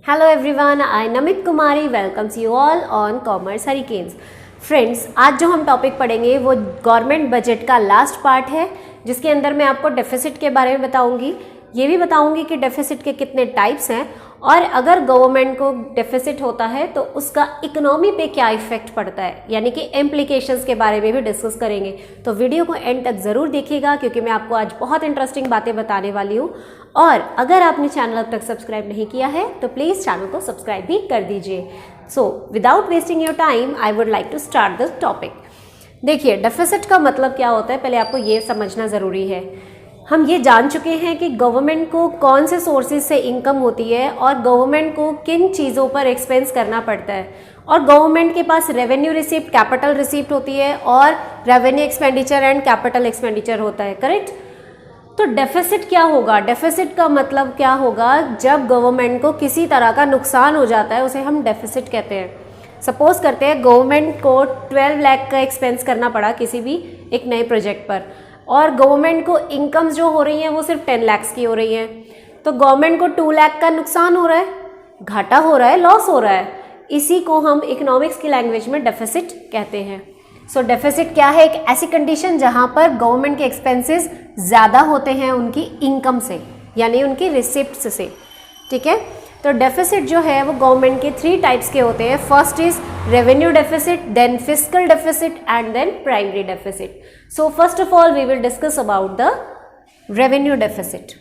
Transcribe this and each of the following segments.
Hello everyone, I Namit Kumari welcomes you all on Commerce Hurricanes. Friends, आज जो हम topic पढ़ेंगे वो गवर्नमेंट बजट का लास्ट पार्ट है, जिसके अंदर मैं आपको डेफिसिट के बारे में बताऊंगी। ये भी बताऊंगी कि डेफिसिट के कितने टाइप्स हैं और अगर गवर्नमेंट को डेफिसिट होता है तो उसका इकोनॉमी पे क्या इफेक्ट पड़ता है, यानी कि इम्प्लीकेशंस के बारे में भी डिस्कस करेंगे। तो वीडियो को एंड तक ज़रूर देखिएगा क्योंकि मैं आपको आज बहुत इंटरेस्टिंग बातें बताने वाली हूँ। और अगर आपने चैनल अब तक सब्सक्राइब नहीं किया है तो प्लीज़ चैनल को सब्सक्राइब भी कर दीजिए। So without wasting your time I would like to start this topic. देखिए, डेफिसिट का मतलब क्या होता है, पहले आपको ये समझना ज़रूरी है। हम ये जान चुके हैं कि गवर्नमेंट को कौन से सोर्सेज से इनकम होती है और गवर्नमेंट को किन चीज़ों पर एक्सपेंस करना पड़ता है। और गवर्नमेंट के पास रेवेन्यू रिसिप्ट, कैपिटल रिसिप्ट होती है और revenue expenditure and capital expenditure होता है, करेक्ट। तो डेफिसिट क्या होगा? डेफिसिट का मतलब क्या होगा? जब गवर्नमेंट को किसी तरह का नुकसान हो जाता है उसे हम डेफिसिट कहते हैं। सपोज करते हैं गवर्नमेंट को 12 लाख का एक्सपेंस करना पड़ा किसी भी एक नए प्रोजेक्ट पर और गवर्नमेंट को इनकम्स जो हो रही हैं वो सिर्फ 10 लाख की हो रही हैं, तो गवर्नमेंट को 2 लाख का नुकसान हो रहा है, घाटा हो रहा है, लॉस हो रहा है। इसी को हम इकोनॉमिक्स की लैंग्वेज में डेफिसिट कहते हैं। सो डेफिसिट क्या है? एक ऐसी कंडीशन जहां पर गवर्नमेंट के एक्सपेंसेस ज़्यादा होते हैं उनकी इनकम से, यानी उनकी रिसिप्ट्स से, ठीक है। तो डेफिसिट जो है वो गवर्नमेंट के 3 टाइप्स के होते हैं। First is revenue deficit, then fiscal deficit and then primary deficit. So first of all we will discuss about the revenue deficit.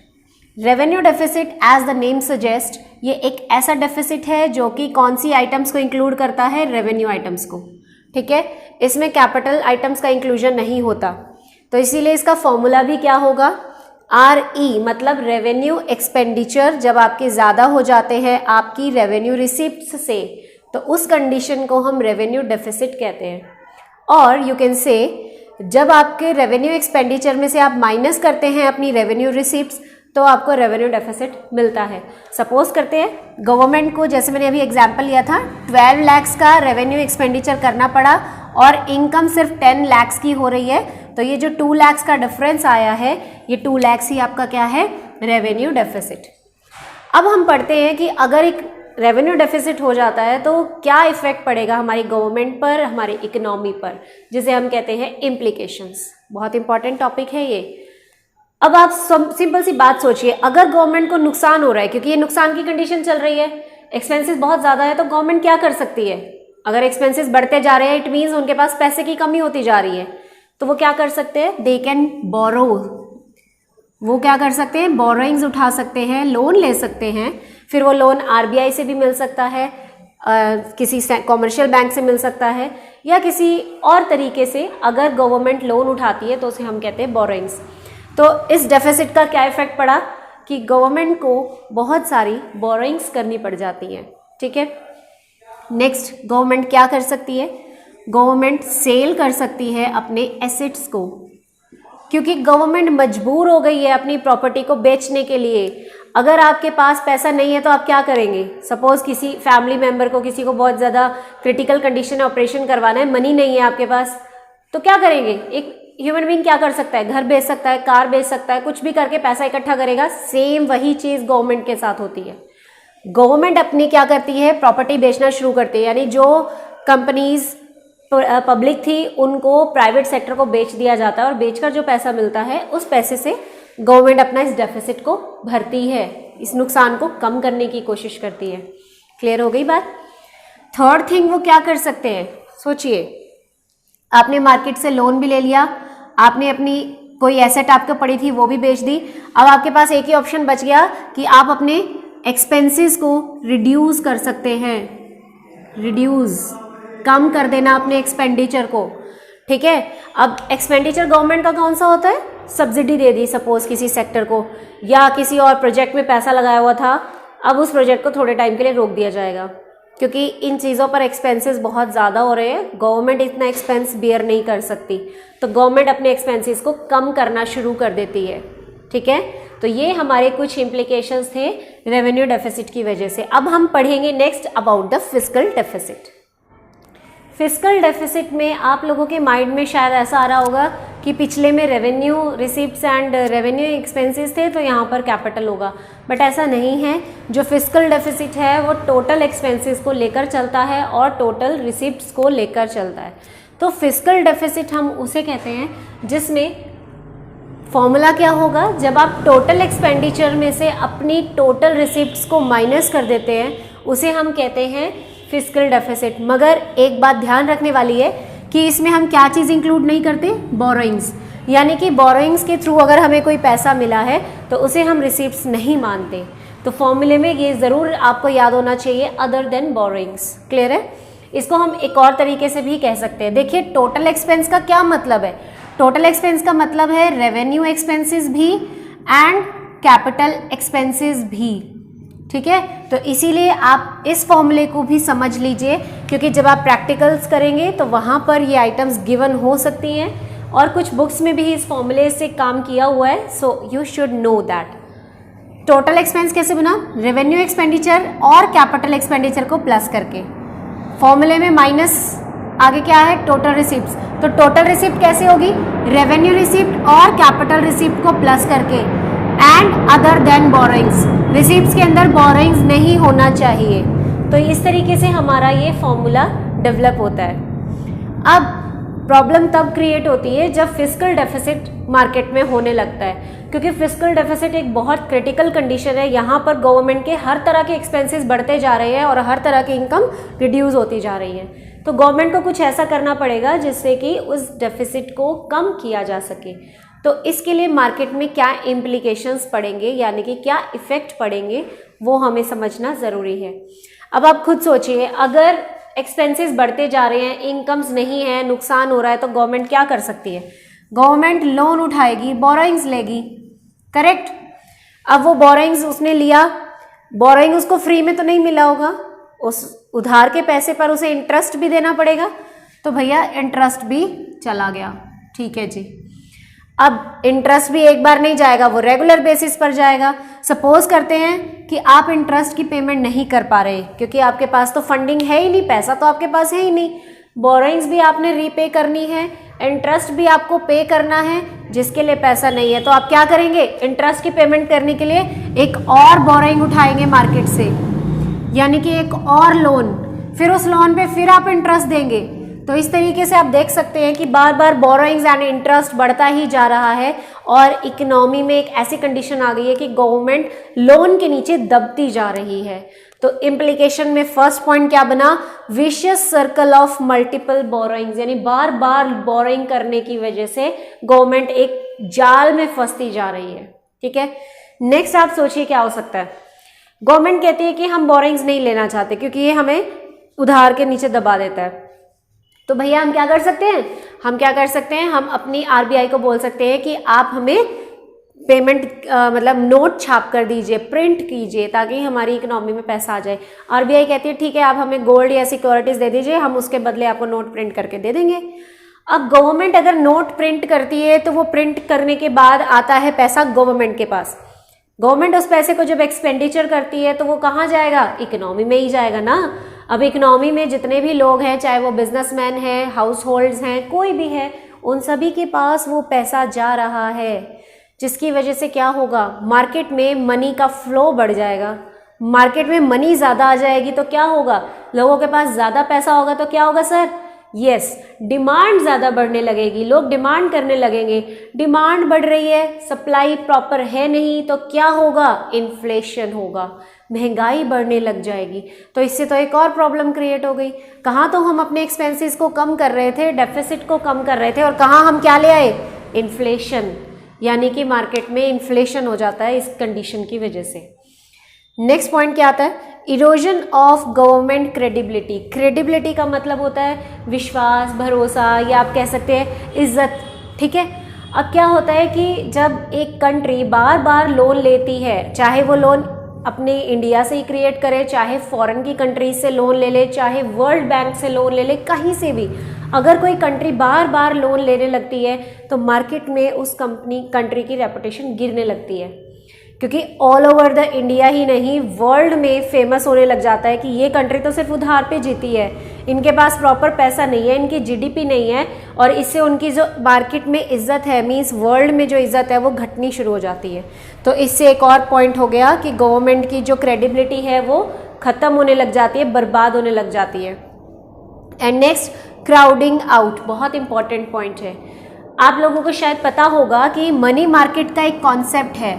Revenue deficit as the name suggest, ये एक ऐसा डेफिसिट है जो कि कौन सी आइटम्स को इंक्लूड करता है? रेवेन्यू आइटम्स को, ठीक है। इसमें कैपिटल आइटम्स का इंक्लूजन नहीं होता, तो इसीलिए इसका फॉर्मूला भी क्या होगा? RE, मतलब रेवेन्यू एक्सपेंडिचर जब आपके ज़्यादा हो जाते हैं आपकी रेवेन्यू रिसिप्ट्स से, तो उस कंडीशन को हम रेवेन्यू डेफिसिट कहते हैं। और यू कैन से जब आपके रेवेन्यू एक्सपेंडिचर में से आप माइनस करते हैं अपनी रेवेन्यू रिसिप्ट्स तो आपको रेवेन्यू डेफिसिट मिलता है। सपोज करते हैं गवर्नमेंट को, जैसे मैंने अभी एग्जांपल लिया था, 12 लाख का रेवेन्यू एक्सपेंडिचर करना पड़ा और इनकम सिर्फ 10 लाख की हो रही है, तो ये जो 2 लाख का डिफरेंस आया है ये 2 लाख ही आपका क्या है? Revenue deficit. अब हम पढ़ते हैं कि अगर एक रेवेन्यू डेफिसिट हो जाता है तो क्या इफेक्ट पड़ेगा हमारी गवर्नमेंट पर, हमारी इकोनॉमी पर, जिसे हम कहते हैं इम्प्लीकेशंस। बहुत इंपॉर्टेंट टॉपिक है ये। अब आप सिंपल सी बात सोचिए, अगर गवर्नमेंट को नुकसान हो रहा है, क्योंकि ये नुकसान की कंडीशन चल रही है, एक्सपेंसेस बहुत ज़्यादा है, तो गवर्नमेंट क्या कर सकती है? अगर एक्सपेंसेस बढ़ते जा रहे हैं इट मीन्स उनके पास पैसे की कमी होती जा रही है, तो वो क्या कर सकते हैं? They can borrow. वो क्या कर सकते हैं? बोरोइंग्स उठा सकते हैं, लोन ले सकते हैं। फिर वो लोन RBI से भी मिल सकता है, किसी कॉमर्शियल बैंक से मिल सकता है, या किसी और तरीके से अगर गवर्नमेंट लोन उठाती है तो उसे हम कहते हैं बोरोइंग्स। तो इस डेफिसिट का क्या इफेक्ट पड़ा कि गवर्नमेंट को बहुत सारी बोरोइंग्स करनी पड़ जाती हैं, ठीक है। नेक्स्ट, गवर्नमेंट क्या कर सकती है? गवर्नमेंट सेल कर सकती है अपने एसेट्स को, क्योंकि गवर्नमेंट मजबूर हो गई है अपनी प्रॉपर्टी को बेचने के लिए। अगर आपके पास पैसा नहीं है तो आप क्या करेंगे? सपोज किसी फैमिली मेंबर को, किसी को बहुत ज़्यादा क्रिटिकल कंडीशन है, ऑपरेशन करवाना है, मनी नहीं है आपके पास, तो क्या करेंगे? एक ह्यूमन बीइंग क्या कर सकता है? घर बेच सकता है, कार बेच सकता है, कुछ भी करके पैसा इकट्ठा करेगा। सेम वही चीज़ गवर्नमेंट के साथ होती है। गवर्नमेंट अपनी क्या करती है? प्रॉपर्टी बेचना शुरू करती है, यानी जो कंपनीज पब्लिक थी उनको प्राइवेट सेक्टर को बेच दिया जाता है और बेचकर जो पैसा मिलता है उस पैसे से गवर्नमेंट अपना इस डेफिसिट को भरती है, इस नुकसान को कम करने की कोशिश करती है। क्लियर हो गई बात? थर्ड थिंग वो क्या कर सकते हैं? सोचिए, आपने मार्केट से लोन भी ले लिया, आपने अपनी कोई एसेट आपको पड़ी थी वो भी बेच दी, अब आपके पास एक ही ऑप्शन बच गया कि आप अपने एक्सपेंसेस को रिड्यूस कर सकते हैं। रिड्यूस, कम कर देना अपने एक्सपेंडिचर को, ठीक है। अब एक्सपेंडिचर गवर्नमेंट का कौन सा होता है? सब्सिडी दे दी सपोज किसी सेक्टर को, या किसी और प्रोजेक्ट में पैसा लगाया हुआ था, अब उस प्रोजेक्ट को थोड़े टाइम के लिए रोक दिया जाएगा क्योंकि इन चीज़ों पर एक्सपेंसेस बहुत ज़्यादा हो रहे हैं, गवर्नमेंट इतना एक्सपेंस बियर नहीं कर सकती, तो गवर्नमेंट अपने एक्सपेंसेस को कम करना शुरू कर देती है, ठीक है। तो ये हमारे कुछ इम्प्लीकेशंस थे रेवेन्यू डेफिसिट की वजह से। अब हम पढ़ेंगे next about the fiscal deficit. Fiscal deficit में आप लोगों के माइंड में शायद ऐसा आ रहा होगा कि पिछले में revenue receipts and revenue expenses थे तो यहाँ पर कैपिटल होगा, बट ऐसा नहीं है। जो फिस्कल डेफिसिट है वो टोटल एक्सपेंसेस को लेकर चलता है और टोटल रिसिप्ट्स को लेकर चलता है। तो फिस्कल डेफिसिट हम उसे कहते हैं जिसमें फॉर्मूला क्या होगा, जब आप टोटल एक्सपेंडिचर में से अपनी टोटल रिसिप्ट्स को माइनस कर देते हैं उसे हम कहते हैं फिस्कल डेफिसिट। मगर एक बात ध्यान रखने वाली है कि इसमें हम क्या चीज़ इंक्लूड नहीं करते, बोरोइंग्स। यानी कि बोरोइंग्स के थ्रू अगर हमें कोई पैसा मिला है तो उसे हम रिसिप्ट्स नहीं मानते। तो फॉर्मूले में ये ज़रूर आपको याद होना चाहिए, अदर देन बोरोइंग्स। क्लियर है? इसको हम एक और तरीके से भी कह सकते हैं। देखिए टोटल एक्सपेंस का क्या मतलब है, टोटल एक्सपेंस का मतलब है रेवेन्यू एक्सपेंसेस भी एंड कैपिटल एक्सपेंसेस भी। ठीक है, तो इसीलिए आप इस फॉर्मूले को भी समझ लीजिए, क्योंकि जब आप प्रैक्टिकल्स करेंगे तो वहाँ पर ये आइटम्स गिवन हो सकती हैं और कुछ बुक्स में भी इस फॉर्मूले से काम किया हुआ है। So you should know that. Total expense कैसे बना, रेवेन्यू एक्सपेंडिचर और कैपिटल एक्सपेंडिचर को प्लस करके। फॉर्मूले में माइनस आगे क्या है, टोटल रिसिप्ट्स। तो टोटल रिसिप्ट कैसे होगी, रेवेन्यू रिसिप्ट और कैपिटल रिसिप्ट को प्लस करके and other than borrowings. Receipts के अंदर बोरोइंग्स नहीं होना चाहिए। तो इस तरीके से हमारा ये फॉर्मूला डेवलप होता है। अब प्रॉब्लम तब क्रिएट होती है जब फिस्कल डेफिसिट मार्केट में होने लगता है, क्योंकि फिस्कल डेफिसिट एक बहुत क्रिटिकल कंडीशन है। यहाँ पर गवर्नमेंट के हर तरह के एक्सपेंसेस बढ़ते जा रहे हैं और हर तरह की इनकम रिड्यूस होती जा रही है। तो गवर्नमेंट को कुछ ऐसा करना पड़ेगा जिससे कि उस डेफिसिट को कम किया जा सके। तो इसके लिए मार्केट में क्या इम्प्लीकेशंस पड़ेंगे, यानी कि क्या इफ़ेक्ट पड़ेंगे, वो हमें समझना ज़रूरी है। अब आप खुद सोचिए, अगर एक्सपेंसेस बढ़ते जा रहे हैं, इनकम्स नहीं है, नुकसान हो रहा है, तो गवर्नमेंट क्या कर सकती है, गवर्नमेंट लोन उठाएगी, बोरोइंग्स लेगी। करेक्ट। अब वो बोरोइंग्स उसने लिया, बोरोइंग उसको फ्री में तो नहीं मिला होगा, उस उधार के पैसे पर उसे इंटरेस्ट भी देना पड़ेगा। तो भैया इंटरेस्ट भी चला गया। ठीक है जी। अब इंटरेस्ट भी एक बार नहीं जाएगा, वो रेगुलर बेसिस पर जाएगा। सपोज करते हैं कि आप इंटरेस्ट की पेमेंट नहीं कर पा रहे क्योंकि आपके पास तो फंडिंग है ही नहीं, पैसा तो आपके पास है ही नहीं। बोरोइंग्स भी आपने रीपे करनी है, इंटरेस्ट भी आपको पे करना है, जिसके लिए पैसा नहीं है। तो आप क्या करेंगे, इंटरेस्ट की पेमेंट करने के लिए एक और बोरोइंग उठाएंगे मार्केट से, यानी कि एक और लोन, फिर उस लोन पे फिर आप इंटरेस्ट देंगे। तो इस तरीके से आप देख सकते हैं कि बार बार बोरोइंग्स एंड इंटरेस्ट बढ़ता ही जा रहा है और इकोनॉमी में एक ऐसी कंडीशन आ गई है कि गवर्नमेंट लोन के नीचे दबती जा रही है। तो इम्प्लीकेशन में फर्स्ट पॉइंट क्या बना, vicious circle of multiple borrowings, यानी बार बार बोरोइंग करने की वजह से गवर्नमेंट एक जाल में फंसती जा रही है। ठीक है। नेक्स्ट आप सोचिए क्या हो सकता है। गवर्नमेंट कहती है कि हम बोरोइंग्स नहीं लेना चाहते क्योंकि ये हमें उधार के नीचे दबा देता है। तो भैया हम क्या कर सकते हैं, हम अपनी आरबीआई को बोल सकते हैं कि आप हमें पेमेंट मतलब नोट छाप कर दीजिए, प्रिंट कीजिए, ताकि हमारी इकोनॉमी में पैसा आ जाए। आरबीआई कहती है ठीक है, आप हमें गोल्ड या सिक्योरिटीज दे दीजिए, हम उसके बदले आपको नोट प्रिंट करके दे देंगे। अब गवर्नमेंट अगर नोट प्रिंट करती है तो वो प्रिंट करने के बाद आता है पैसा गवर्नमेंट के पास। गवर्नमेंट उस पैसे को जब एक्सपेंडिचर करती है तो वो कहाँ जाएगा, इकोनॉमी में ही जाएगा ना। अब इकोनॉमी में जितने भी लोग हैं, चाहे वो बिजनेसमैन हैं, हाउस होल्ड्स हैं, कोई भी है, उन सभी के पास वो पैसा जा रहा है, जिसकी वजह से क्या होगा, मार्केट में मनी का फ्लो बढ़ जाएगा। मार्केट में मनी ज़्यादा आ जाएगी तो क्या होगा, लोगों के पास ज़्यादा पैसा होगा तो क्या होगा सर, यस, डिमांड ज़्यादा बढ़ने लगेगी, लोग डिमांड करने लगेंगे। डिमांड बढ़ रही है, सप्लाई प्रॉपर है नहीं, तो क्या होगा, इन्फ्लेशन होगा, महंगाई बढ़ने लग जाएगी। तो इससे तो एक और प्रॉब्लम क्रिएट हो गई। कहाँ तो हम अपने एक्सपेंसेस को कम कर रहे थे, डेफिसिट को कम कर रहे थे, और कहाँ हम क्या ले आए, इन्फ्लेशन, यानी कि मार्केट में इन्फ्लेशन हो जाता है इस कंडीशन की वजह से। नेक्स्ट पॉइंट क्या आता है, erosion of government credibility. Credibility का मतलब होता है विश्वास, भरोसा, या आप कह सकते हैं इज्जत। ठीक है। अब क्या होता है कि जब एक कंट्री बार बार लोन लेती है, चाहे वो लोन अपने इंडिया से ही क्रिएट करे, चाहे फॉरेन की कंट्रीज से लोन ले ले, चाहे वर्ल्ड बैंक से लोन ले ले, कहीं से भी अगर कोई कंट्री बार बार लोन लेने लगती है तो मार्केट में उस कंट्री की रेपुटेशन गिरने लगती है। क्योंकि ऑल ओवर द इंडिया ही नहीं वर्ल्ड में फेमस होने लग जाता है कि ये कंट्री तो सिर्फ उधार पे जीती है, इनके पास प्रॉपर पैसा नहीं है, इनकी जीडीपी नहीं है, और इससे उनकी जो मार्केट में इज्जत है, मींस वर्ल्ड में जो इज्जत है वो घटनी शुरू हो जाती है। तो इससे एक और पॉइंट हो गया कि गवर्नमेंट की जो क्रेडिबिलिटी है वो ख़त्म होने लग जाती है, बर्बाद होने लग जाती है। एंड नेक्स्ट, क्राउडिंग आउट, बहुत इंपॉर्टेंट पॉइंट है। आप लोगों को शायद पता होगा कि मनी मार्केट का एक कॉन्सेप्ट है,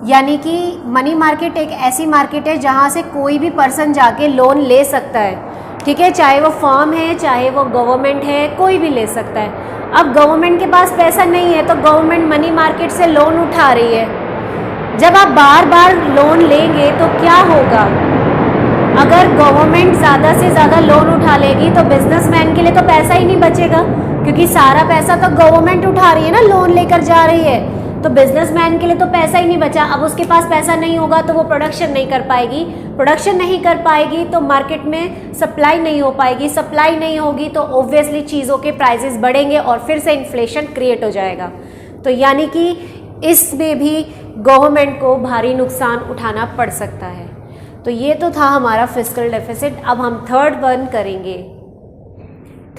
यानी कि मनी मार्केट एक ऐसी मार्केट है जहाँ से कोई भी पर्सन जाके लोन ले सकता है, ठीक है, चाहे वो फर्म है, चाहे वो गवर्नमेंट है, कोई भी ले सकता है। अब गवर्नमेंट के पास पैसा नहीं है तो गवर्नमेंट मनी मार्केट से लोन उठा रही है। जब आप बार बार लोन लेंगे तो क्या होगा? अगर गवर्नमेंट ज़्यादा से ज़्यादा लोन उठा लेगी तो बिजनेसमैन के लिए तो पैसा ही नहीं बचेगा, क्योंकि सारा पैसा तो गवर्नमेंट उठा रही है ना, लोन लेकर जा रही है, तो बिजनेसमैन के लिए तो पैसा ही नहीं बचा। अब उसके पास पैसा नहीं होगा तो वो प्रोडक्शन नहीं कर पाएगी, प्रोडक्शन नहीं कर पाएगी तो मार्केट में सप्लाई नहीं हो पाएगी, सप्लाई नहीं होगी तो ऑब्वियसली चीज़ों के प्राइसेस बढ़ेंगे और फिर से इन्फ्लेशन क्रिएट हो जाएगा। तो यानी कि इसमें भी गवर्नमेंट को भारी नुकसान उठाना पड़ सकता है। तो ये तो था हमारा फिस्कल डेफिसिट। अब हम थर्ड वन करेंगे।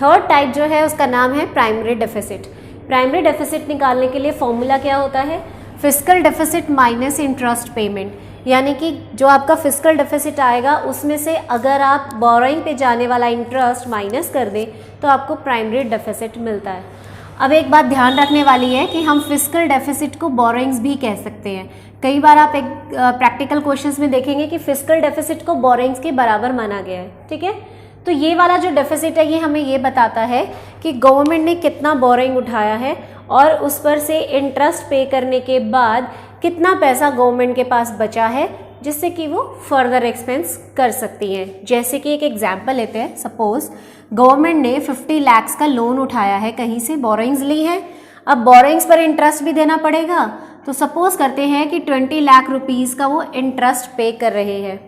थर्ड टाइप जो है उसका नाम है प्राइमरी डेफिसिट। प्राइमरी डेफिसिट निकालने के लिए फॉर्मूला क्या होता है? Fiscal deficit minus interest payment, यानी कि जो आपका फिस्कल डेफिसिट आएगा उसमें से अगर आप बोरोइंग पे जाने वाला इंटरेस्ट माइनस कर दें तो आपको प्राइमरी डेफिसिट मिलता है। अब एक बात ध्यान रखने वाली है कि हम फिस्कल डेफिसिट को बोरोइंग्स भी कह सकते हैं। कई बार आप एक प्रैक्टिकल क्वेश्चंस में देखेंगे कि फिस्कल डेफिसिट को बोरोइंग्स के बराबर माना गया है, ठीक है। तो ये वाला जो डेफिसिट है ये हमें ये बताता है कि गवर्नमेंट ने कितना बोरोइंग उठाया है और उस पर से इंटरेस्ट पे करने के बाद कितना पैसा गवर्नमेंट के पास बचा है जिससे कि वो फर्दर एक्सपेंस कर सकती हैं। जैसे कि एक एग्जांपल लेते हैं, सपोज गवर्नमेंट ने 50 लाख का लोन उठाया है, कहीं से बोरोइंग्स ली है, अब बोरोइंग्स पर इंटरेस्ट भी देना पड़ेगा, तो सपोज करते हैं कि 20 लाख रुपीज़ का वो इंटरेस्ट पे कर रहे हैं।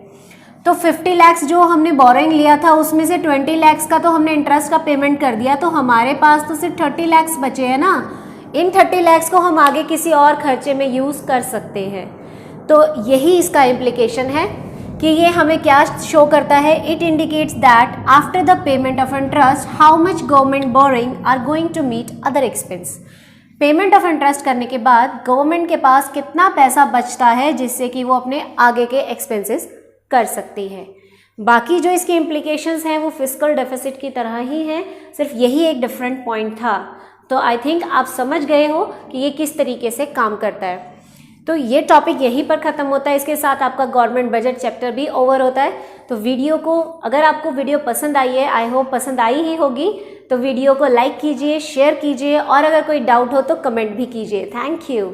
तो 50 लाख जो हमने बोरोइंग लिया था उसमें से 20 लाख का तो हमने इंटरेस्ट का पेमेंट कर दिया, तो हमारे पास तो सिर्फ 30 लाख बचे हैं ना। इन 30 लाख को हम आगे किसी और खर्चे में यूज़ कर सकते हैं। तो यही इसका इम्प्लीकेशन है कि ये हमें क्या शो करता है? It indicates that after the payment of interest how much government borrowing are going to meet other expense. Payment of interest करने के बाद गवर्नमेंट के पास कितना पैसा बचता है जिससे कि वो अपने आगे के एक्सपेंसेस कर सकती है। बाकी जो इसके इम्प्लीकेशंस हैं वो फिस्कल डेफिसिट की तरह ही हैं, सिर्फ यही एक डिफरेंट पॉइंट था। तो आई थिंक आप समझ गए हो कि ये किस तरीके से काम करता है। तो ये टॉपिक यहीं पर ख़त्म होता है, इसके साथ आपका गवर्नमेंट बजट चैप्टर भी ओवर होता है। तो वीडियो को, अगर आपको वीडियो पसंद आई है, आई होप पसंद आई ही होगी, तो वीडियो को लाइक कीजिए, शेयर कीजिए और अगर कोई डाउट हो तो कमेंट भी कीजिए। Thank you.